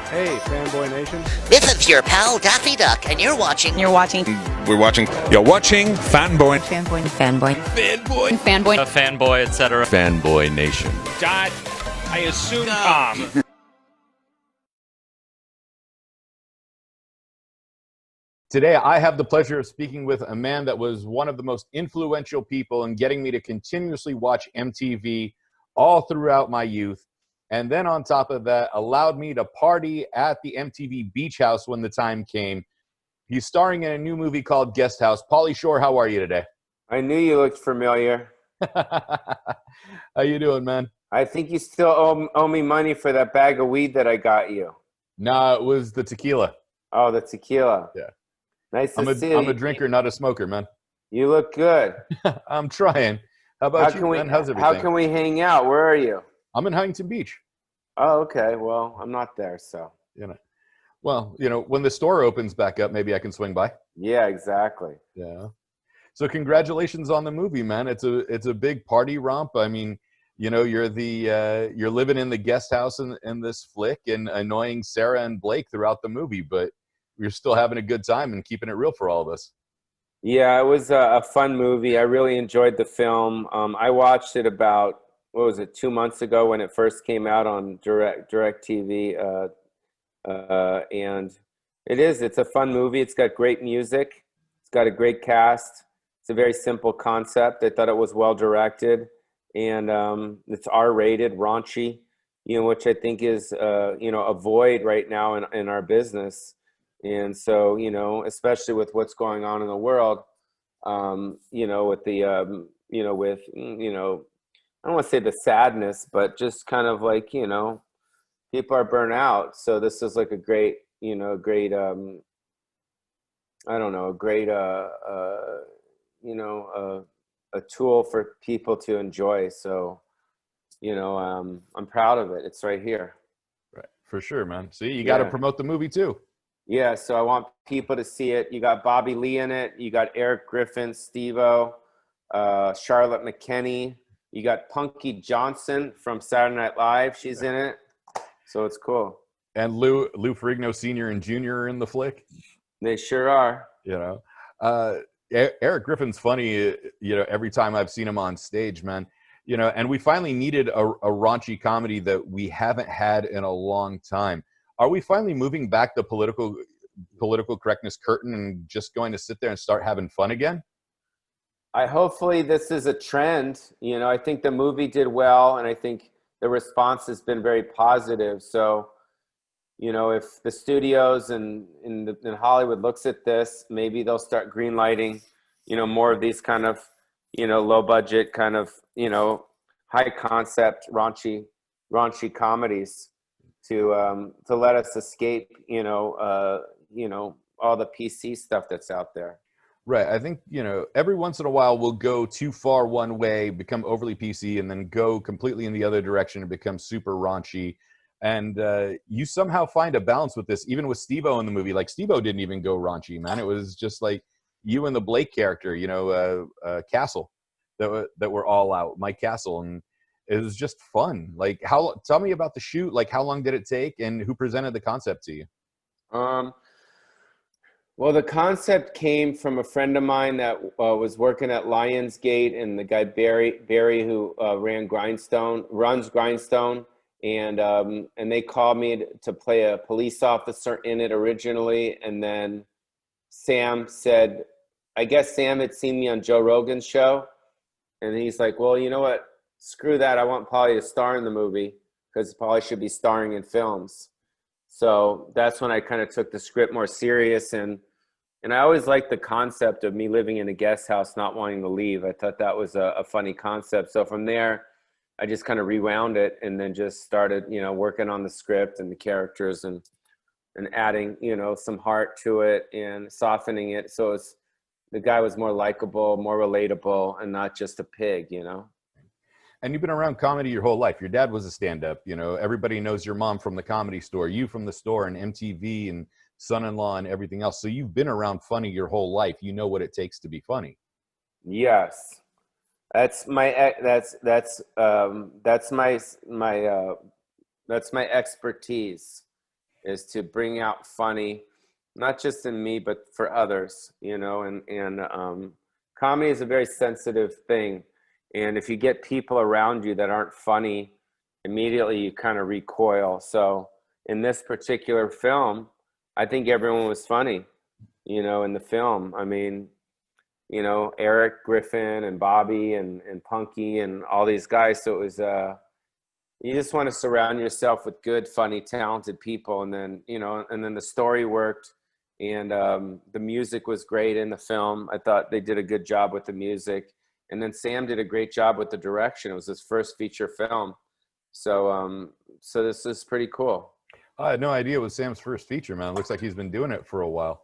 Hey, Fanboy Nation. This is your pal Daffy Duck, and you're watching. We're watching You're watching Fanboy. Fanboy. A fanboy, etc. Fanboy Nation. God, I assume Tom. Today, I have the pleasure of speaking with a man that was one of the most influential people in getting me to continuously watch MTV all throughout my youth. And then on top of that, allowed me to party at the MTV Beach House when the time came. He's starring in a new movie called Guest House. Pauly Shore, how are you today? I knew you looked familiar. How you doing, man? I think you still owe me money for that bag of weed that I got you. No, it was the tequila. Oh, the tequila. Yeah. Nice to see you. I'm a drinker, not a smoker, man. You look good. I'm trying. How about you, man? How's everything? How can we hang out? Where are you? I'm in Huntington Beach. Oh, okay. Well, I'm not there, so. Well, when the store opens back up, maybe I can swing by. Yeah, exactly. Yeah. So congratulations on the movie, man. It's a big party romp. I mean, you're living in the guest house in this flick and annoying Sarah and Blake throughout the movie, but you're still having a good time and keeping it real for all of us. Yeah, it was a fun movie. I really enjoyed the film. I watched it about, 2 months ago when it first came out on DirecTV. And it's a fun movie. It's got great music. It's got a great cast. It's a very simple concept. I thought it was well directed, and it's R-rated, raunchy, which I think is a void right now in our business. And so, especially with what's going on in the world, with the I don't want to say the sadness, but just kind of like, people are burnt out. So this is like a great a tool for people to enjoy. So, I'm proud of it. It's right here. Right. For sure, man. See, you got to promote the movie too. Yeah. So I want people to see it. You got Bobby Lee in it. You got Erik Griffin, Steve-O, Charlotte McKenney. You got Punky Johnson from Saturday Night Live. She's in it. So it's cool. And Lou Ferrigno Sr. and Jr. are in the flick. They sure are. Erik Griffin's funny, every time I've seen him on stage, man. And we finally needed a raunchy comedy that we haven't had in a long time. Are we finally moving back the political correctness curtain and just going to sit there and start having fun again? Hopefully this is a trend. I think the movie did well, and I think the response has been very positive. So, if the studios and in Hollywood looks at this, maybe they'll start greenlighting, more of these kind of, low budget kind of, high concept raunchy comedies to let us escape, all the PC stuff that's out there. Right. I think, every once in a while we'll go too far one way, become overly PC, and then go completely in the other direction and become super raunchy. And you somehow find a balance with this, even with Steve-O in the movie. Like, Steve-O didn't even go raunchy, man. It was just like you and the Blake character, Castle, that were all out, Mike Castle. And it was just fun. Like, tell me about the shoot. Like, how long did it take, and who presented the concept to you? Well, the concept came from a friend of mine that was working at Lionsgate, and the guy Barry who runs Grindstone, and they called me to play a police officer in it originally, and then Sam said, I guess Sam had seen me on Joe Rogan's show, and he's like, well, you know what? Screw that. I want Pauly to star in the movie because Pauly should be starring in films. So that's when I kind of took the script more serious, and I always liked the concept of me living in a guest house, not wanting to leave. I thought that was a funny concept. So from there, I just kind of rewound it and then just started, working on the script and the characters and adding, some heart to it and softening it. So the guy was more likable, more relatable, and not just a pig, And you've been around comedy your whole life. Your dad was a stand-up. Everybody knows your mom from the Comedy Store, you from the store and MTV and Son-in-Law and everything else. So you've been around funny your whole life. You know what it takes to be funny. Yes, that's my expertise is to bring out funny, not just in me, but for others, you know, and comedy is a very sensitive thing. And if you get people around you that aren't funny, immediately you kind of recoil. So in this particular film, I think everyone was funny, you know, in the film. I mean, you know, Erik Griffin and Bobby and Punky and all these guys. So it was, you just want to surround yourself with good, funny, talented people. And then, you know, and then the story worked, and the music was great in the film. I thought they did a good job with the music. And then Sam did a great job with the direction. It was his first feature film. So, so this is pretty cool. I had no idea it was Sam's first feature, man. It looks like he's been doing it for a while.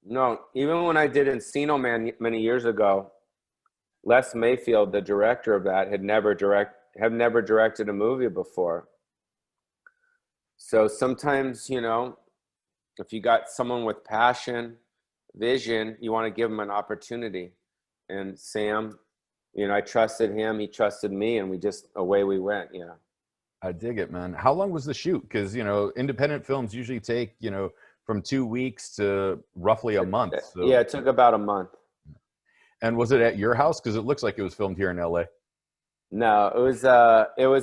No, even when I did Encino Man many years ago, Les Mayfield, the director of that, had never directed a movie before. So sometimes, you know, if you got someone with passion, vision, you want to give them an opportunity. And Sam, you know, I trusted him, he trusted me, and away we went, you know. I dig it, man. How long was the shoot? Because, you know, independent films usually take, you know, from 2 weeks to roughly a month. So. Yeah, it took about a month. And was it at your house? Because it looks like it was filmed here in LA. No, it was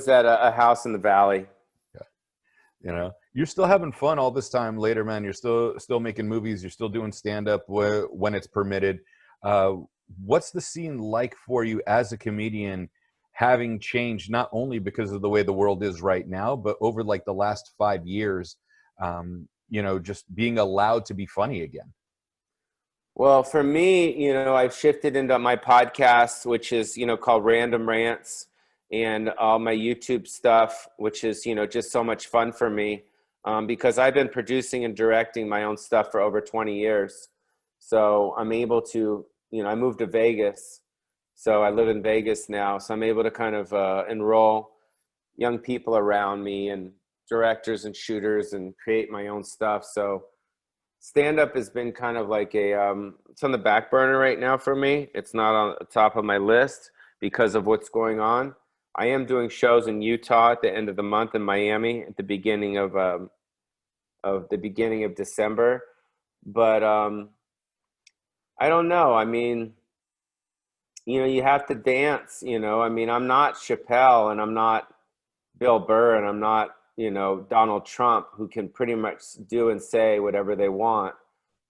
at a house in the Valley. Yeah. You know, you're still having fun all this time later, man. You're still making movies. You're still doing stand-up when it's permitted. What's the scene like for you as a comedian, having changed not only because of the way the world is right now, but over like the last 5 years, you know, just being allowed to be funny again? Well, for me, you know, I've shifted into my podcast, which is, you know, called Random Rants, and all my YouTube stuff, which is, you know, just so much fun for me, because I've been producing and directing my own stuff for over 20 years. So I'm able to, you know, I moved to Vegas. So I live in Vegas now. So I'm able to kind of enroll young people around me and directors and shooters and create my own stuff. So stand-up has been kind of like it's on the back burner right now for me. It's not on the top of my list because of what's going on. I am doing shows in Utah at the end of the month, in Miami at the beginning of December. But I don't know. I mean, you know, you have to dance, you know. I mean, I'm not Chappelle, and I'm not Bill Burr, and I'm not, you know, Donald Trump, who can pretty much do and say whatever they want.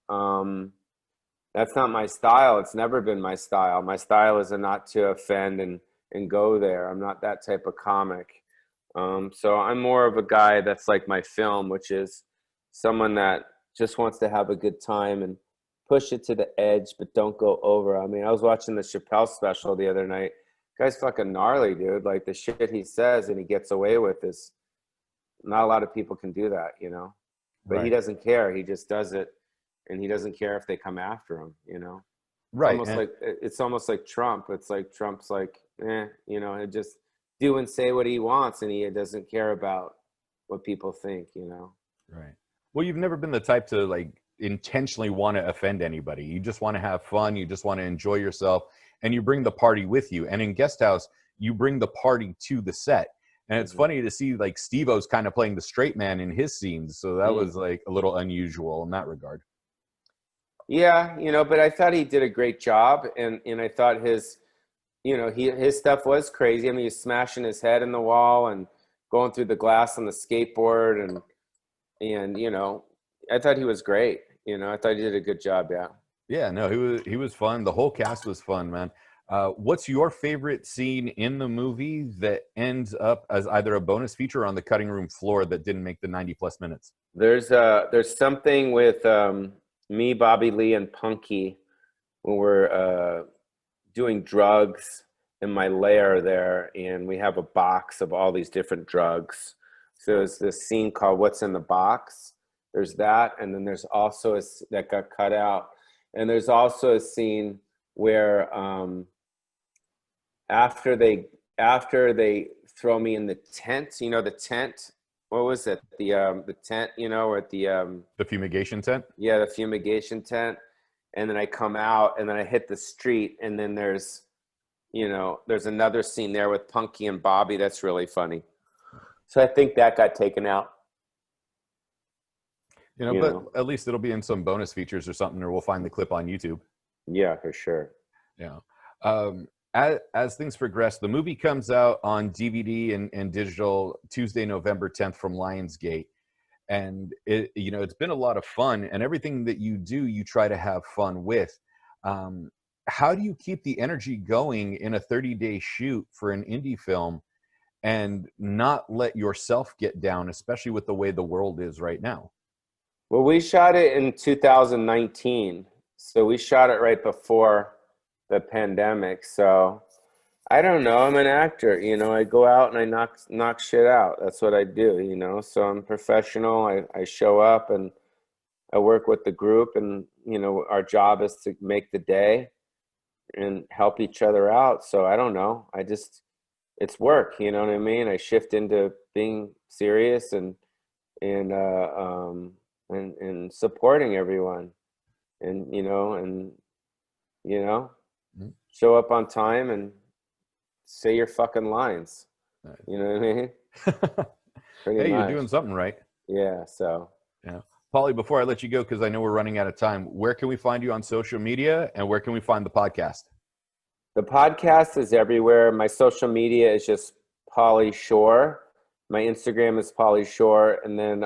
That's not my style. It's never been my style. My style is not to offend and go there. I'm not that type of comic. So I'm more of a guy that's like my film, which is someone that just wants to have a good time and push it to the edge, but don't go over. I mean, I was watching the Chappelle special the other night. Guy's fucking gnarly, dude. Like, the shit he says and he gets away with is, not a lot of people can do that, you know. But right. He doesn't care. He just does it, and he doesn't care if they come after him, you know. Right. It's almost like Trump. It's like Trump's like, you know, he just do and say what he wants, and he doesn't care about what people think, you know. Right. Well, you've never been the type to like intentionally want to offend anybody. You just want to have fun. You just want to enjoy yourself, and you bring the party with you. And in Guest House, you bring the party to the set. And it's funny to see like Steve-O's kind of playing the straight man in his scenes. So that was like a little unusual in that regard. Yeah, you know, but I thought he did a great job. And I thought his, you know, his stuff was crazy. I mean, he's smashing his head in the wall and going through the glass on the skateboard. And you know, I thought he was great. You know, I thought he did a good job, yeah. Yeah, no, he was fun. The whole cast was fun, man. What's your favorite scene in the movie that ends up as either a bonus feature or on the cutting room floor that didn't make the 90+ minutes? There's something with me, Bobby Lee, and Punky when we're doing drugs in my lair there, and we have a box of all these different drugs. So there's this scene called "What's in the Box." There's that, and then there's also that got cut out, and there's also a scene where after they throw me in the tent, you know, the tent, what was it? The tent, you know, or at the fumigation tent? Yeah, the fumigation tent. And then I come out and then I hit the street, and then there's another scene there with Punky and Bobby that's really funny. So I think that got taken out. But at least it'll be in some bonus features or something, or we'll find the clip on YouTube. Yeah, for sure. Yeah. As things progress, the movie comes out on DVD and digital Tuesday, November 10th from Lionsgate. And it's been a lot of fun, and everything that you do, you try to have fun with. How do you keep the energy going in a 30-day shoot for an indie film and not let yourself get down, especially with the way the world is right now? Well, we shot it in 2019. So we shot it right before the pandemic. So I don't know. I'm an actor, I go out and I knock shit out. That's what I do, so I'm professional. I show up and I work with the group, and, our job is to make the day and help each other out. So I don't know. It's work, you know what I mean? I shift into being serious and supporting everyone, and, show up on time and say your fucking lines. Nice. You know what I mean? Hey, much. You're doing something right. Yeah. So. Yeah. Pauly, before I let you go, because I know we're running out of time, where can we find you on social media, and where can we find the podcast? The podcast is everywhere. My social media is just Pauly Shore. My Instagram is Pauly Shore, and then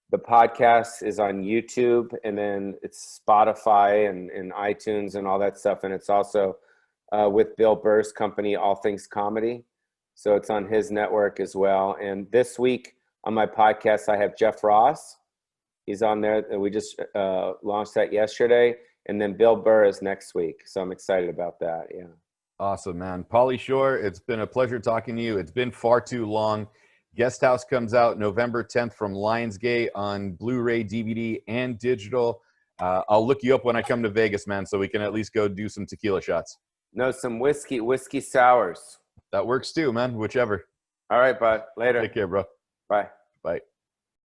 the podcast is on YouTube, and then it's Spotify and iTunes and all that stuff, and it's also with Bill Burr's company, All Things Comedy. So it's on his network as well. And this week on my podcast, I have Jeff Ross. He's on there, and we just launched that yesterday. And then Bill Burr is next week. So I'm excited about that. Yeah. Awesome, man. Pauly Shore, it's been a pleasure talking to you. It's been far too long. Guest House comes out November 10th from Lionsgate on Blu-ray, DVD, and digital. I'll look you up when I come to Vegas, man, so we can at least go do some tequila shots. No, some whiskey sours. That works too, man. Whichever. All right, bud. Later. Take care, bro. Bye. Bye.